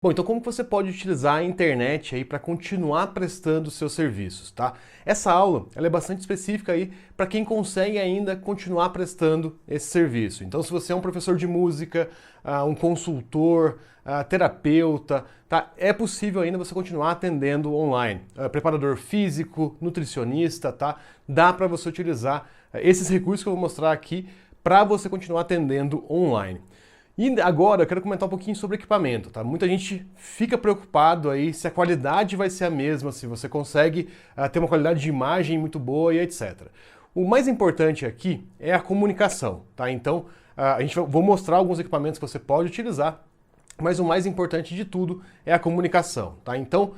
Bom, então como que você pode utilizar a internet aí para continuar prestando seus serviços, tá? Essa aula, ela é bastante específica aí para quem consegue ainda continuar prestando esse serviço. Então, se você é um professor de música, um consultor, terapeuta, tá? É possível ainda você continuar atendendo online. Preparador físico, nutricionista, tá? Dá para você utilizar esses recursos que eu vou mostrar aqui para você continuar atendendo online. E agora eu quero comentar um pouquinho sobre equipamento, tá? Muita gente fica preocupado aí se a qualidade vai ser a mesma, se você consegue ter uma qualidade de imagem muito boa e etc. O mais importante aqui é a comunicação, tá? Então, vou mostrar alguns equipamentos que você pode utilizar, mas o mais importante de tudo é a comunicação, tá? Então,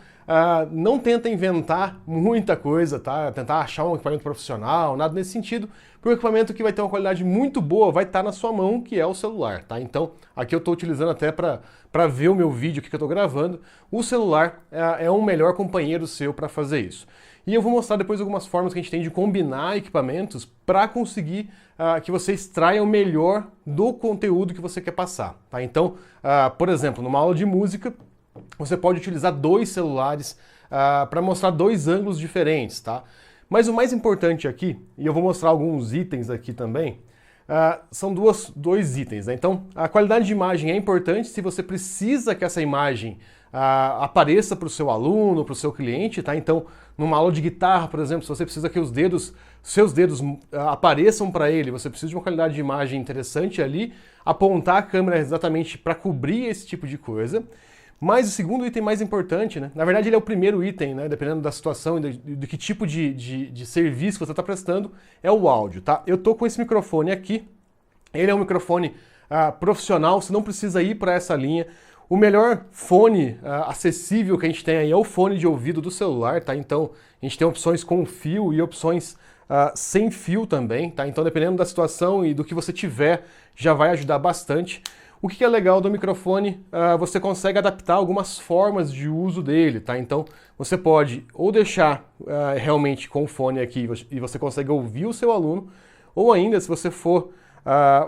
não tenta inventar muita coisa, tá? Tentar achar um equipamento profissional, nada nesse sentido, porque o equipamento que vai ter uma qualidade muito boa vai estar na sua mão, que é o celular, tá? Então, aqui eu estou utilizando até para ver o meu vídeo que eu estou gravando. O celular é um melhor companheiro seu para fazer isso. E eu vou mostrar depois algumas formas que a gente tem de combinar equipamentos para conseguir que você extraia o melhor do conteúdo que você quer passar, tá? Então, por exemplo, numa aula de música, você pode utilizar dois celulares para mostrar dois ângulos diferentes, tá? Mas o mais importante aqui, e eu vou mostrar alguns itens aqui também, são dois itens, né? Então, a qualidade de imagem é importante se você precisa que essa imagem apareça para o seu aluno, para o seu cliente, tá? Então, numa aula de guitarra, por exemplo, se você precisa que seus dedos apareçam para ele, você precisa de uma qualidade de imagem interessante ali, apontar a câmera exatamente para cobrir esse tipo de coisa. Mas o segundo item mais importante, né? Na verdade ele é o primeiro item, né? Dependendo da situação e do que tipo de serviço que você está prestando, é o áudio, tá? Eu tô com esse microfone aqui, ele é um microfone profissional, você não precisa ir para essa linha. O melhor fone acessível que a gente tem aí é o fone de ouvido do celular, tá? Então a gente tem opções com fio e opções sem fio também, tá? Então dependendo da situação e do que você tiver, já vai ajudar bastante. O que é legal do microfone, você consegue adaptar algumas formas de uso dele, tá? Então, você pode ou deixar realmente com o fone aqui e você consegue ouvir o seu aluno, ou ainda, se você for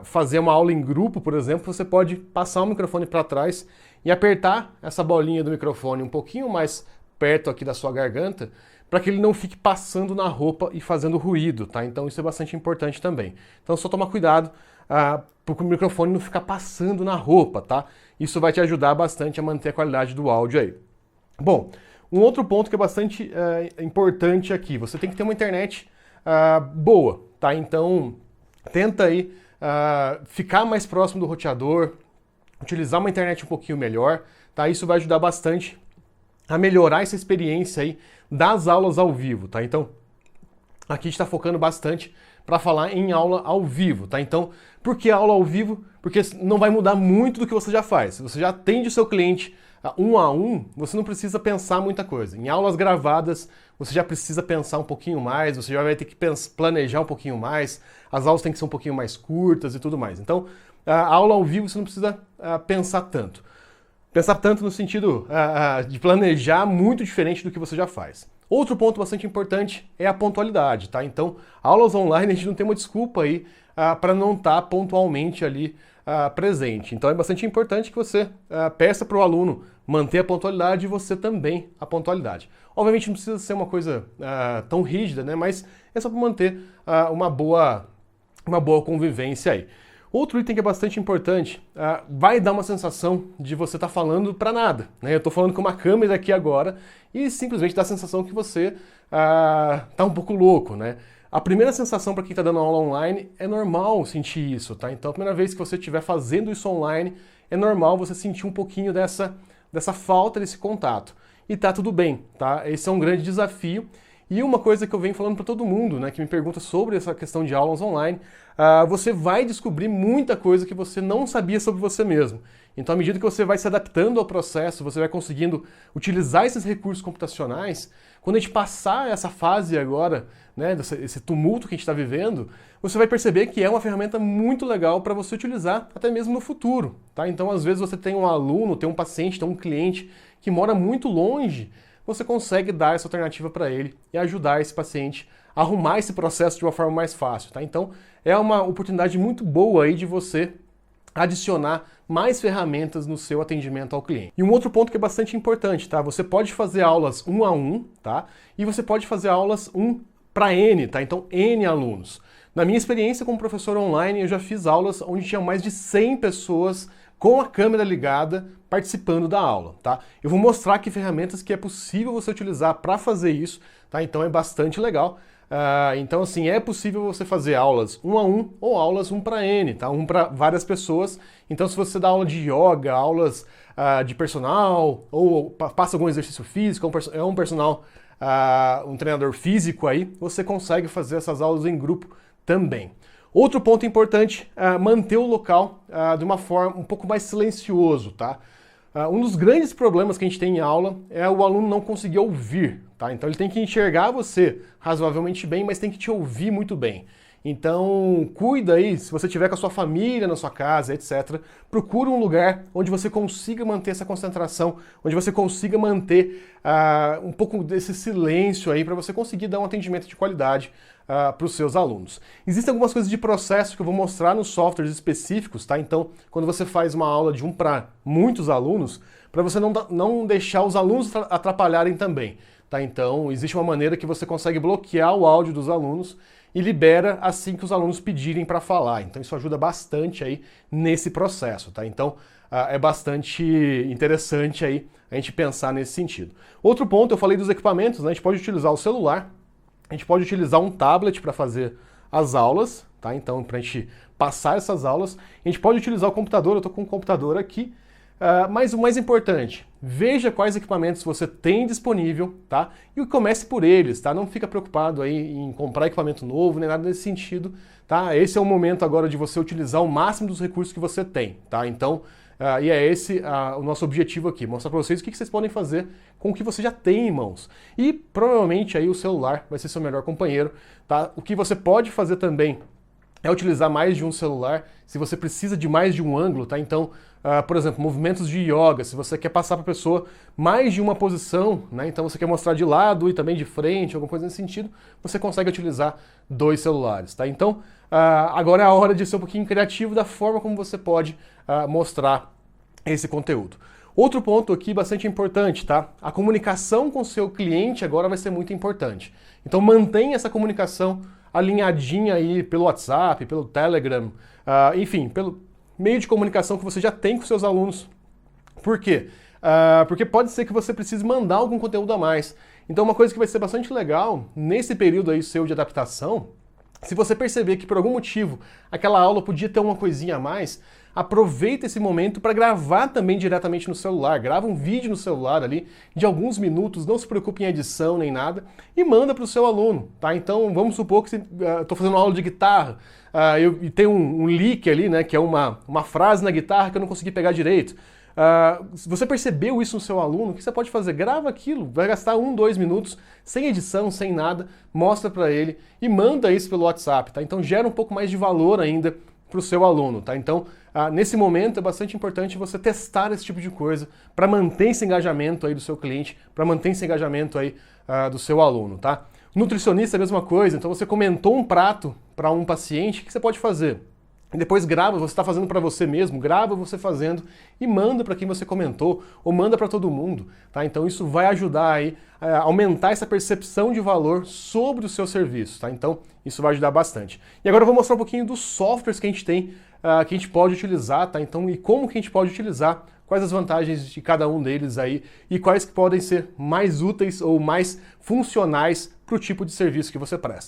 fazer uma aula em grupo, por exemplo, você pode passar o microfone para trás e apertar essa bolinha do microfone um pouquinho mais perto aqui da sua garganta, para que ele não fique passando na roupa e fazendo ruído, tá? Então, isso é bastante importante também. Então, só tomar cuidado para o microfone não ficar passando na roupa, tá? Isso vai te ajudar bastante a manter a qualidade do áudio aí. Bom, um outro ponto que é bastante importante aqui, você tem que ter uma internet boa, tá? Então, tenta aí ficar mais próximo do roteador, utilizar uma internet um pouquinho melhor, tá? Isso vai ajudar bastante a melhorar essa experiência aí das aulas ao vivo, tá? Então, aqui a gente está focando bastante para falar em aula ao vivo, tá? Então, por que aula ao vivo? Porque não vai mudar muito do que você já faz. Se você já atende o seu cliente um a um, você não precisa pensar muita coisa. Em aulas gravadas, você já precisa pensar um pouquinho mais, você já vai ter que planejar um pouquinho mais, as aulas têm que ser um pouquinho mais curtas e tudo mais. Então, a aula ao vivo você não precisa pensar tanto. Pensar tanto no sentido de planejar muito diferente do que você já faz. Outro ponto bastante importante é a pontualidade, tá? Então, aulas online a gente não tem uma desculpa aí para não estar pontualmente ali presente. Então é bastante importante que você peça para o aluno manter a pontualidade e você também a pontualidade. Obviamente não precisa ser uma coisa tão rígida, né? Mas é só para manter uma boa convivência aí. Outro item que é bastante importante, vai dar uma sensação de você estar falando para nada, né? Eu estou falando com uma câmera aqui agora e simplesmente dá a sensação que você está um pouco louco, né? A primeira sensação para quem está dando aula online é normal sentir isso, tá? Então a primeira vez que você estiver fazendo isso online, é normal você sentir um pouquinho dessa falta desse contato. E tá tudo bem, tá? Esse é um grande desafio. E uma coisa que eu venho falando para todo mundo, né, que me pergunta sobre essa questão de aulas online, você vai descobrir muita coisa que você não sabia sobre você mesmo. Então, à medida que você vai se adaptando ao processo, você vai conseguindo utilizar esses recursos computacionais, quando a gente passar essa fase agora, né, esse tumulto que a gente está vivendo, você vai perceber que é uma ferramenta muito legal para você utilizar até mesmo no futuro, tá? Então, às vezes você tem um aluno, tem um paciente, tem um cliente que mora muito longe, você consegue dar essa alternativa para ele e ajudar esse paciente a arrumar esse processo de uma forma mais fácil, tá? Então, é uma oportunidade muito boa aí de você adicionar mais ferramentas no seu atendimento ao cliente. E um outro ponto que é bastante importante, tá? Você pode fazer aulas 1 a 1, tá? E você pode fazer aulas 1 para N, tá? Então, N alunos. Na minha experiência como professor online, eu já fiz aulas onde tinha mais de 100 pessoas com a câmera ligada participando da aula, tá? Eu vou mostrar que ferramentas que é possível você utilizar para fazer isso, tá? Então é bastante legal. Então, assim, é possível você fazer aulas 1 a 1 ou aulas 1 para N, tá? 1 para várias pessoas. Então, se você dá aula de yoga, aulas de personal, ou passa algum exercício físico, é um personal, um treinador físico aí, você consegue fazer essas aulas em grupo também. Outro ponto importante, manter o local de uma forma um pouco mais silencioso, tá? Um dos grandes problemas que a gente tem em aula é o aluno não conseguir ouvir, tá? Então ele tem que enxergar você razoavelmente bem, mas tem que te ouvir muito bem. Então, cuida aí, se você estiver com a sua família na sua casa, etc., procura um lugar onde você consiga manter essa concentração, onde você consiga manter um pouco desse silêncio aí para você conseguir dar um atendimento de qualidade para os seus alunos. Existem algumas coisas de processo que eu vou mostrar nos softwares específicos, tá? Então, quando você faz uma aula de 1 para muitos alunos, para você não deixar os alunos atrapalharem também, tá? Então, existe uma maneira que você consegue bloquear o áudio dos alunos e libera assim que os alunos pedirem para falar. Então, isso ajuda bastante aí nesse processo, tá? Então, é bastante interessante aí a gente pensar nesse sentido. Outro ponto, eu falei dos equipamentos, né? A gente pode utilizar o celular, a gente pode utilizar um tablet para fazer as aulas, tá? Então, para a gente passar essas aulas, a gente pode utilizar o computador, eu estou com um computador aqui, mas o mais importante, veja quais equipamentos você tem disponível, tá? E comece por eles, tá? Não fica preocupado aí em comprar equipamento novo, nem nada nesse sentido, tá? Esse é o momento agora de você utilizar o máximo dos recursos que você tem, tá? Então, e é esse o nosso objetivo aqui, mostrar para vocês o que vocês podem fazer com o que você já tem em mãos. E provavelmente aí o celular vai ser seu melhor companheiro, tá? O que você pode fazer também é utilizar mais de um celular, se você precisa de mais de um ângulo, tá? Então, por exemplo, movimentos de yoga, se você quer passar para a pessoa mais de uma posição, né? Então você quer mostrar de lado e também de frente, alguma coisa nesse sentido, você consegue utilizar 2 celulares, tá? Então, agora é a hora de ser um pouquinho criativo da forma como você pode mostrar esse conteúdo. Outro ponto aqui bastante importante, tá? A comunicação com o seu cliente agora vai ser muito importante. Então mantenha essa comunicação alinhadinha aí pelo WhatsApp, pelo Telegram, enfim, pelo meio de comunicação que você já tem com seus alunos. Por quê? Porque pode ser que você precise mandar algum conteúdo a mais. Então uma coisa que vai ser bastante legal nesse período aí seu de adaptação, se você perceber que por algum motivo aquela aula podia ter uma coisinha a mais, aproveita esse momento para gravar também diretamente no celular. Grava um vídeo no celular ali de alguns minutos, não se preocupe em edição nem nada, e manda para o seu aluno, tá? Então vamos supor que estou fazendo uma aula de guitarra e tem um lick ali, né, que é uma frase na guitarra que eu não consegui pegar direito. Se você percebeu isso no seu aluno, o que você pode fazer? Grava aquilo, vai gastar 1, 2 minutos, sem edição, sem nada, mostra para ele e manda isso pelo WhatsApp, tá? Então gera um pouco mais de valor ainda para o seu aluno, tá? Então, nesse momento é bastante importante você testar esse tipo de coisa para manter esse engajamento aí do seu cliente, para manter esse engajamento aí do seu aluno, tá? Nutricionista é a mesma coisa, então você comentou um prato para um paciente, o que você pode fazer? E depois grava, você está fazendo para você mesmo, grava você fazendo e manda para quem você comentou ou manda para todo mundo, tá? Então isso vai ajudar aí a aumentar essa percepção de valor sobre o seu serviço, tá? Então isso vai ajudar bastante. E agora eu vou mostrar um pouquinho dos softwares que a gente tem, que a gente pode utilizar, tá? Então e como que a gente pode utilizar, quais as vantagens de cada um deles aí e quais que podem ser mais úteis ou mais funcionais para o tipo de serviço que você presta.